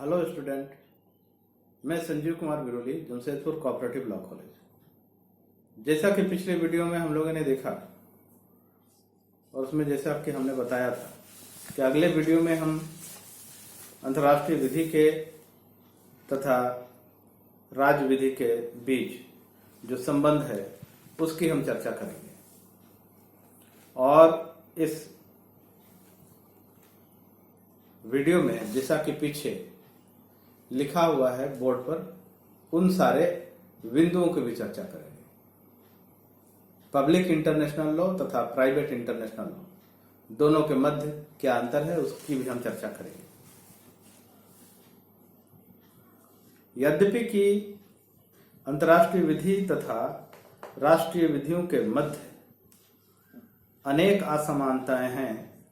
Hello student, मैं Sanjeev Kumar Biroli, Jamshedpur cooperative law college. जैसा कि पिछले वीडियो में हम लोगों ने देखा और उसमें जैसा कि हमने बताया था कि अगले वीडियो में हम अंतर्राष्ट्रीय विधि के तथा राज्य विधि के बीच जो संबंध है उसकी हम चर्चा करेंगे। और इस वीडियो में जैसा कि पीछे लिखा हुआ है बोर्ड पर, उन सारे बिंदुओं की भी चर्चा करेंगे। पब्लिक इंटरनेशनल लॉ तथा प्राइवेट इंटरनेशनल लॉ दोनों के मध्य क्या अंतर है उसकी भी हम चर्चा करेंगे। यद्यपि कि अंतर्राष्ट्रीय विधि तथा राष्ट्रीय विधियों के मध्य अनेक असमानताएं हैं,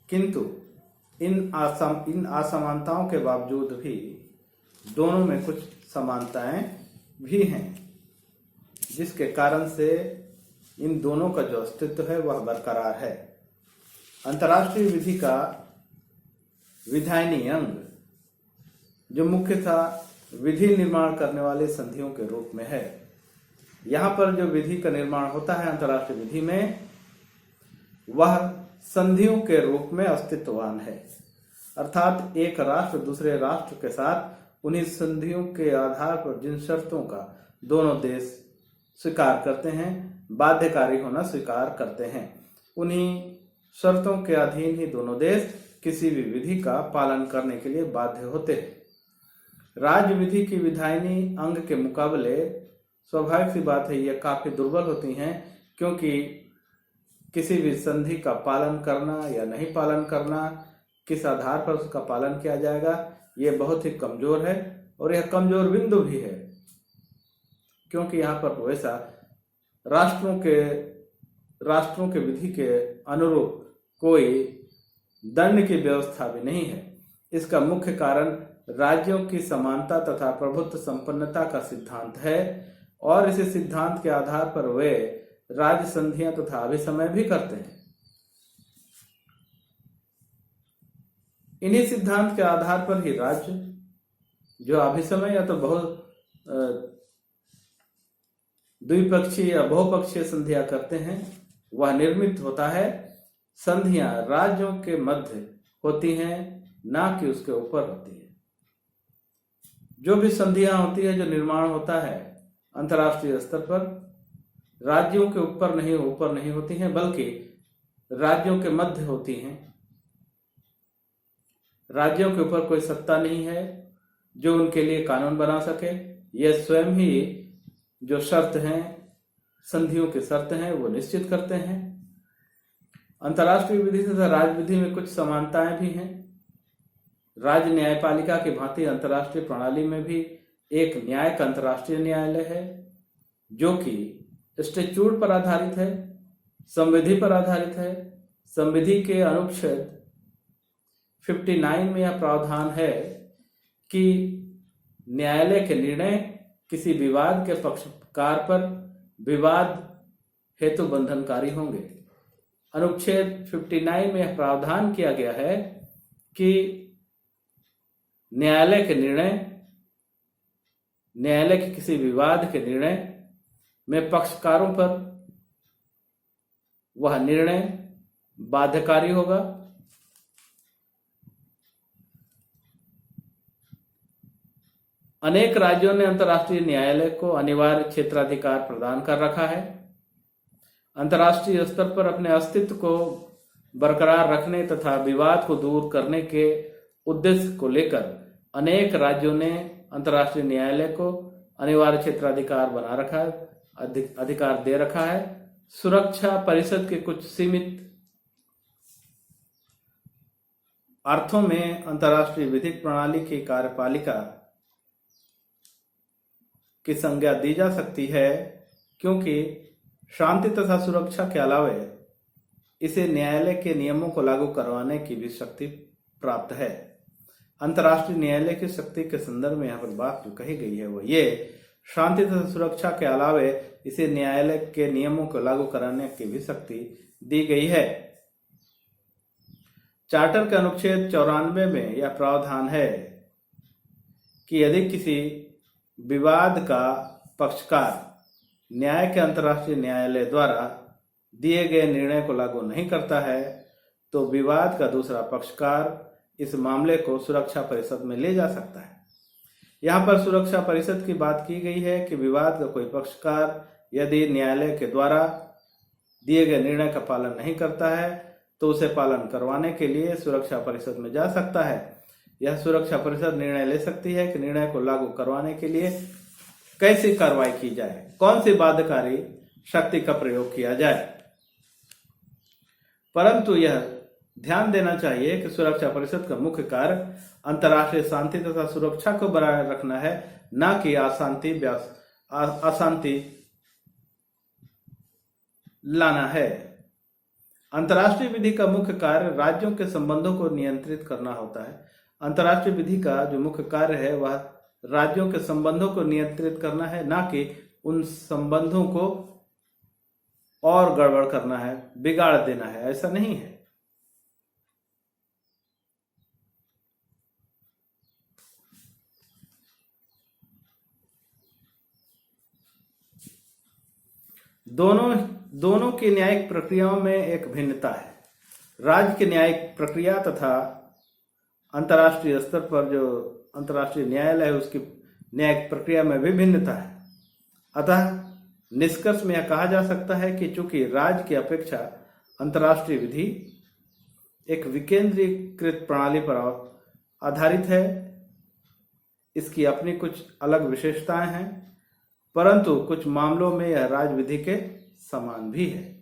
किंतु इन असमानताओं के बावजूद भी दोनों में कुछ समानताएं भी हैं, जिसके कारण से इन दोनों का जो अस्तित्व है वह बरकरार है। अंतर्राष्ट्रीय विधि का विधायनी अंग जो मुख्यतः विधि निर्माण करने वाले संधियों के रूप में है। यहाँ पर जो विधि का निर्माण होता है अंतर्राष्ट्रीय विधि में, वह संधियों के रूप में अस्तित्ववान है। अर्थात एक राष्ट्र दूसरे राष्ट्र के साथ उन्हीं संधियों के आधार पर जिन शर्तों का दोनों देश स्वीकार करते हैं, बाध्यकारी होना स्वीकार करते हैं, उन्हीं शर्तों के अधीन ही दोनों देश किसी भी विधि का पालन करने के लिए बाध्य होते हैं। राज्य विधि की विधायनी अंग के मुकाबले स्वाभाविक सी बात है, ये काफी दुर्बल होती हैं, क्योंकि किसी भी संधि का पालन करना या नहीं पालन करना, किस आधार पर उसका पालन किया जाएगा, ये बहुत ही कमजोर है। और यह कमजोर बिंदु भी है, क्योंकि यहाँ पर वैसा राष्ट्रों के विधि के अनुरूप कोई दंड की व्यवस्था भी नहीं है। इसका मुख्य कारण राज्यों की समानता तथा प्रभुत्व संपन्नता का सिद्धांत है, और इस सिद्धांत के आधार पर वे राज्य संधियां तथा अभिसमय भी करते हैं। इन्हीं सिद्धांत के आधार पर ही राज्य जो अभिसमय या तो द्विपक्षीय या बहुपक्षीय संधियां करते हैं, वह निर्मित होता है। संधियां राज्यों के मध्य होती हैं, ना कि उसके ऊपर होती है। जो भी संधियां होती है, जो निर्माण होता है अंतर्राष्ट्रीय स्तर पर, राज्यों के ऊपर नहीं होती हैं, बल्कि राज्यों के मध्य होती हैं। राज्यों के ऊपर कोई सत्ता नहीं है जो उनके लिए कानून बना सके। यह स्वयं ही जो शर्त हैं, संधियों के शर्त हैं, वो निश्चित करते हैं। अंतर्राष्ट्रीय विधि तथा राज्य विधि में कुछ समानताएं भी हैं। राज्य न्यायपालिका की भांति अंतर्राष्ट्रीय प्रणाली में भी एक न्यायिक अंतर्राष्ट्रीय न्यायालय है, जो कि स्टैट्यूट पर आधारित है, संविधि पर आधारित है। संविधि के अनुच्छेद 59 में यह प्रावधान है कि न्यायालय के निर्णय किसी विवाद के पक्षकार पर विवाद हेतु बंधनकारी होंगे। अनुच्छेद 59 में यह प्रावधान किया गया है कि न्यायालय के किसी विवाद के निर्णय में पक्षकारों पर वह निर्णय बाध्यकारी होगा। अनेक राज्यों ने अंतर्राष्ट्रीय न्यायालय को अनिवार्य क्षेत्राधिकार प्रदान कर रखा है। अंतर्राष्ट्रीय स्तर पर अपने अस्तित्व को बरकरार रखने तथा विवाद को दूर करने के उद्देश्य को लेकर अनेक राज्यों ने अंतर्राष्ट्रीय न्यायालय को अनिवार्य क्षेत्राधिकार बना रखा है, अधिकार दे रखा है। सुरक्षा परिषद के कुछ सीमित अर्थों में अंतर्राष्ट्रीय विधिक प्रणाली की कार्यपालिका की संज्ञा दी जा सकती है, क्योंकि शांति तथा सुरक्षा के अलावा इसे न्यायालय के नियमों को लागू करवाने की भी शक्ति प्राप्त है। अंतर्राष्ट्रीय न्यायालय की शक्ति के संदर्भ में यहाँ पर बात जो कही गई है वो ये, शांति तथा सुरक्षा के अलावे इसे न्यायालय के नियमों को लागू कराने की भी शक्ति दी गई है। चार्टर के अनुच्छेद 94 में यह प्रावधान है कि यदि किसी विवाद का पक्षकार न्याय के अंतर्राष्ट्रीय न्यायालय द्वारा दिए गए निर्णय को लागू नहीं करता है तो विवाद का दूसरा पक्षकार इस मामले को सुरक्षा परिषद में ले जा सकता है। यहाँ पर सुरक्षा परिषद की बात की गई है कि विवाद का कोई पक्षकार यदि न्यायालय के द्वारा दिए गए निर्णय का पालन नहीं करता है तो उसे पालन करवाने के लिए सुरक्षा परिषद में जा सकता है। यह सुरक्षा परिषद निर्णय ले सकती है कि निर्णय को लागू करवाने के लिए कैसी कार्रवाई की जाए, कौन सी बाध्यकारी शक्ति का प्रयोग किया जाए। परंतु यह ध्यान देना चाहिए कि सुरक्षा परिषद का मुख्य कार्य अंतर्राष्ट्रीय शांति तथा सुरक्षा को बनाए रखना है, न कि अशांति लाना है। अंतर्राष्ट्रीय विधि का मुख्य कार्य राज्यों के संबंधों को नियंत्रित करना होता है। अंतर्राष्ट्रीय विधि का जो मुख्य कार्य है वह राज्यों के संबंधों को नियंत्रित करना है, न कि उन संबंधों को और गड़बड़ करना है, बिगाड़ देना है। ऐसा नहीं है। दोनों की न्यायिक प्रक्रियाओं में एक भिन्नता है। राज्य की न्यायिक प्रक्रिया तथा अंतर्राष्ट्रीय स्तर पर जो अंतर्राष्ट्रीय न्यायालय है उसकी न्यायिक प्रक्रिया में भी भिन्नता है। अतः निष्कर्ष में यह कहा जा सकता है कि चूंकि राज्य की अपेक्षा अंतर्राष्ट्रीय विधि एक विकेंद्रीकृत प्रणाली पर आधारित है, इसकी अपनी कुछ अलग विशेषताएं हैं, परंतु कुछ मामलों में यह राज्य विधि के समान भी है।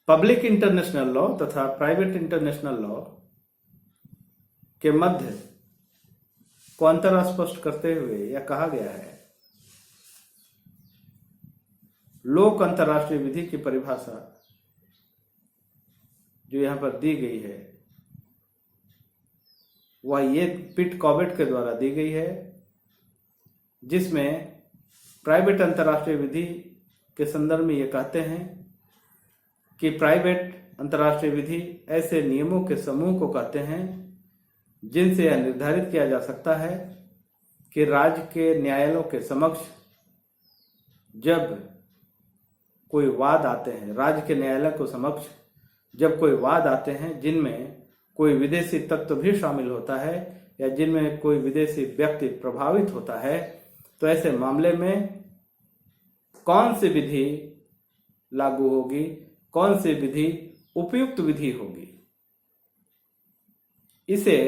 पब्लिक इंटरनेशनल लॉ तथा प्राइवेट इंटरनेशनल लॉ के मध्य को अंतर स्पष्ट करते हुए यह कहा गया है, लोक अंतर्राष्ट्रीय विधि की परिभाषा जो यहां पर दी गई है वह ये पिट कॉबेट के द्वारा दी गई है, जिसमें प्राइवेट अंतर्राष्ट्रीय विधि के संदर्भ में ये कहते हैं कि प्राइवेट अंतर्राष्ट्रीय विधि ऐसे नियमों के समूह को कहते हैं जिनसे यह निर्धारित किया जा सकता है कि राज्य के न्यायालयों के समक्ष जब कोई वाद आते हैं, राज्य के न्यायालय को समक्ष जब कोई वाद आते हैं जिनमें कोई विदेशी तत्व भी शामिल होता है या जिनमें कोई विदेशी व्यक्ति प्रभावित होता है, तो ऐसे मामले में कौन सी विधि लागू होगी, कौन सी विधि उपयुक्त विधि होगी। इसे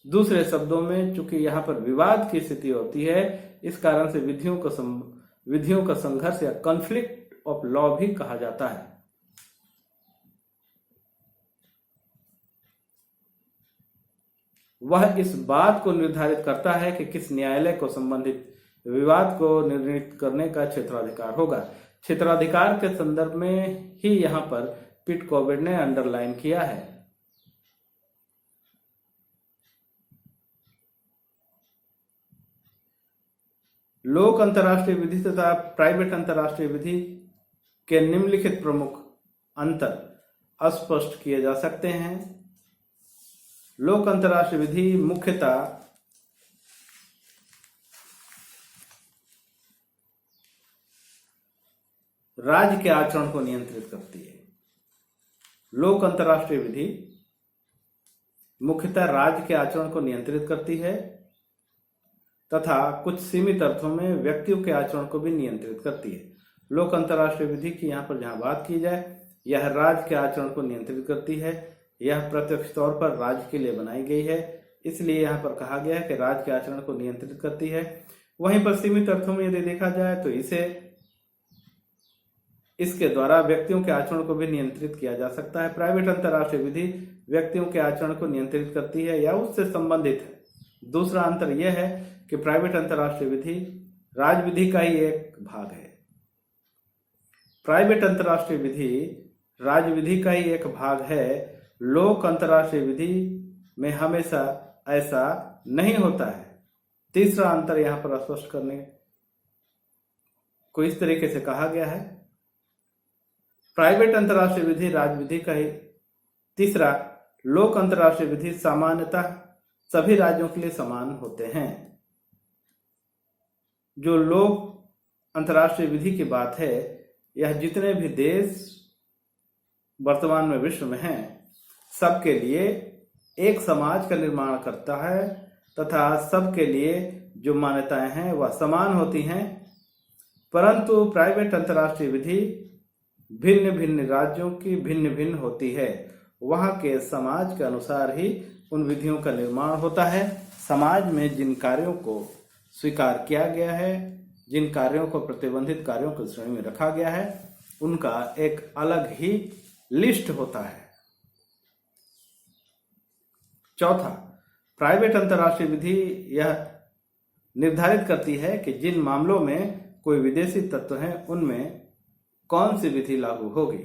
दूसरे शब्दों में चूंकि यहाँ पर विवाद की स्थिति होती है, इस कारण से विधियों का संघर्ष या कॉन्फ्लिक्ट ऑफ लॉ भी कहा जाता है। वह इस बात को निर्धारित करता है कि किस न्यायालय को संबंधित विवाद को निर्णित करने का क्षेत्राधिकार होगा। क्षेत्राधिकार के संदर्भ में ही यहाँ पर पिट कॉबेट ने अंडरलाइन किया है। लोक अंतर्राष्ट्रीय विधि तथा प्राइवेट अंतर्राष्ट्रीय विधि के निम्नलिखित प्रमुख अंतर स्पष्ट किए जा सकते हैं। लोक अंतर्राष्ट्रीय विधि मुख्यतः राज्य के आचरण को नियंत्रित करती है। लोक अंतर्राष्ट्रीय विधि मुख्यतः राज्य के आचरण को नियंत्रित करती है तथा कुछ सीमित अर्थों में व्यक्तियों के आचरण को भी नियंत्रित करती है। लोक अंतर्राष्ट्रीय विधि की यहाँ पर जहाँ बात की जाए, यह राज्य के आचरण को नियंत्रित करती है। यह प्रत्यक्ष तौर पर राज्य के लिए बनाई गई है, इसलिए यहाँ पर कहा गया है कि राज्य के आचरण को नियंत्रित करती है। वहीं पर सीमित अर्थों में यदि देखा जाए तो इसके द्वारा व्यक्तियों के आचरण को भी नियंत्रित किया जा सकता है। प्राइवेट अंतर्राष्ट्रीय विधि व्यक्तियों के आचरण को नियंत्रित करती है या उससे संबंधित है। दूसरा अंतर यह है कि प्राइवेट अंतर्राष्ट्रीय विधि राज्य विधि का ही एक भाग है। प्राइवेट अंतर्राष्ट्रीय विधि राज्य विधि का ही एक भाग है। लोक अंतर्राष्ट्रीय विधि में हमेशा ऐसा नहीं होता है। तीसरा अंतर यहां पर स्पष्ट करने को इस तरीके से कहा गया है। प्राइवेट अंतर्राष्ट्रीय विधि राज्य विधि का ही। तीसरा, लोक अंतर्राष्ट्रीय विधि सामान्यतः सभी राज्यों के लिए समान होते हैं। जो लोक अंतर्राष्ट्रीय विधि की बात है, यह जितने भी देश वर्तमान में विश्व में हैं, सबके लिए एक समाज का निर्माण करता है तथा सबके लिए जो मान्यताएं हैं वह समान होती हैं। परंतु प्राइवेट अंतर्राष्ट्रीय विधि भिन्न भिन्न राज्यों की भिन्न भिन्न होती है। वहां के समाज के अनुसार ही उन विधियों का निर्माण होता है। समाज में जिन कार्यों को स्वीकार किया गया है, जिन कार्यों को प्रतिबंधित कार्यों की श्रेणी में रखा गया है, उनका एक अलग ही लिस्ट होता है। चौथा, प्राइवेट अंतर्राष्ट्रीय विधि यह निर्धारित करती है कि जिन मामलों में कोई विदेशी तत्व हैं, उनमें कौन सी विधि लागू होगी।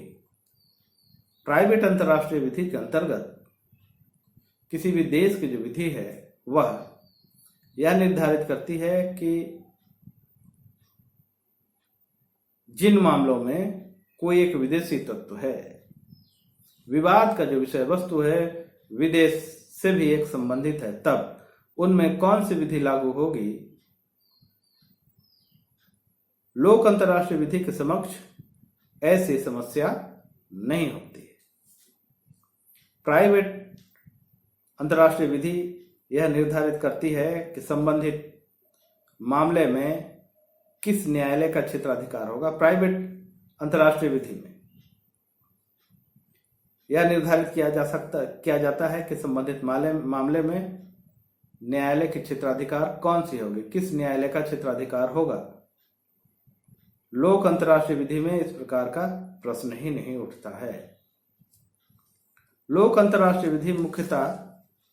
प्राइवेट अंतर्राष्ट्रीय विधि के अंतर्गत किसी भी देश की जो विधि है वह यह निर्धारित करती है कि जिन मामलों में कोई एक विदेशी तत्व है, विवाद का जो विषय वस्तु है विदेश से भी एक संबंधित है, तब उनमें कौन सी विधि लागू होगी। लोक अंतर्राष्ट्रीय विधि के समक्ष ऐसी समस्या नहीं होती। प्राइवेट अंतर्राष्ट्रीय विधि यह निर्धारित करती है कि संबंधित मामले में किस न्यायालय का क्षेत्राधिकार होगा। प्राइवेट अंतर्राष्ट्रीय विधि में यह निर्धारित किया जाता है कि संबंधित मामले में न्यायालय की क्षेत्राधिकार कौन सी होगी, किस न्यायालय का क्षेत्राधिकार होगा। लोक अंतर्राष्ट्रीय विधि में इस प्रकार का प्रश्न ही नहीं उठता है। लोक अंतर्राष्ट्रीय विधि मुख्यतः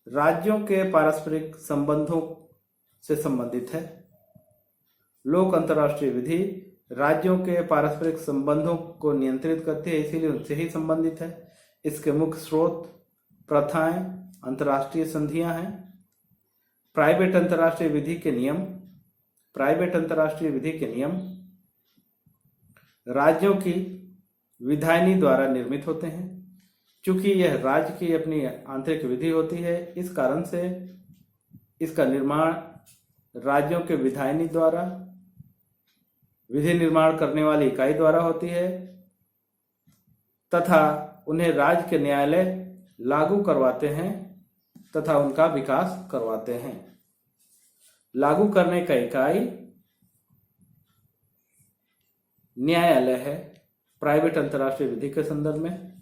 राज्यों के पारस्परिक संबंधों से संबंधित है। लोक अंतर्राष्ट्रीय विधि राज्यों के पारस्परिक संबंधों को नियंत्रित करती है, इसीलिए उनसे ही संबंधित है। इसके मुख्य स्रोत प्रथाएं अंतर्राष्ट्रीय संधियां हैं। प्राइवेट अंतर्राष्ट्रीय विधि के नियम राज्यों की विधायनी द्वारा निर्मित होते हैं। चूंकि यह राज्य की अपनी आंतरिक विधि होती है, इस कारण से इसका निर्माण राज्यों के विधायनी द्वारा, विधि निर्माण करने वाली इकाई द्वारा होती है तथा उन्हें राज्य के न्यायालय लागू करवाते हैं तथा उनका विकास करवाते हैं। लागू करने का इकाई न्यायालय है प्राइवेट अंतर्राष्ट्रीय विधि के संदर्भ में।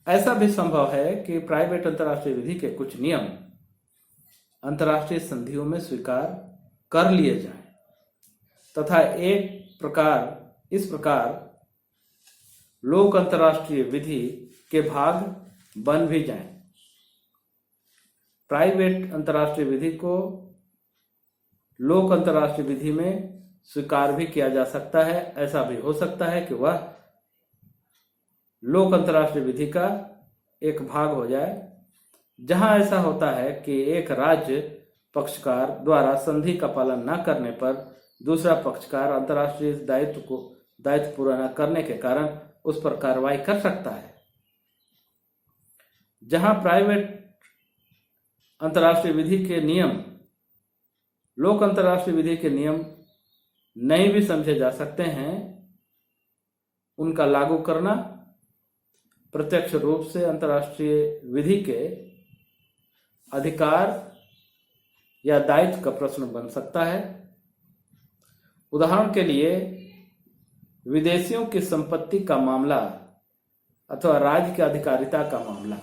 ऐसा भी संभव है कि प्राइवेट अंतर्राष्ट्रीय विधि के कुछ नियम अंतर्राष्ट्रीय संधियों में स्वीकार कर लिए जाएं तथा इस प्रकार लोक अंतर्राष्ट्रीय विधि के भाग बन भी जाएं। प्राइवेट अंतर्राष्ट्रीय विधि को लोक अंतर्राष्ट्रीय विधि में स्वीकार भी किया जा सकता है। ऐसा भी हो सकता है कि वह लोक अंतर्राष्ट्रीय विधि का एक भाग हो जाए। जहां ऐसा होता है कि एक राज्य पक्षकार द्वारा संधि का पालन न करने पर दूसरा पक्षकार अंतर्राष्ट्रीय दायित्व पूरा न करने के कारण उस पर कार्रवाई कर सकता है। जहां प्राइवेट अंतर्राष्ट्रीय विधि के नियम लोक अंतर्राष्ट्रीय विधि के नियम नहीं भी समझे जा सकते हैं, उनका लागू करना प्रत्यक्ष रूप से अंतर्राष्ट्रीय विधि के अधिकार या दायित्व का प्रश्न बन सकता है। उदाहरण के लिए विदेशियों की संपत्ति का मामला अथवा राज्य की अधिकारिता का मामला।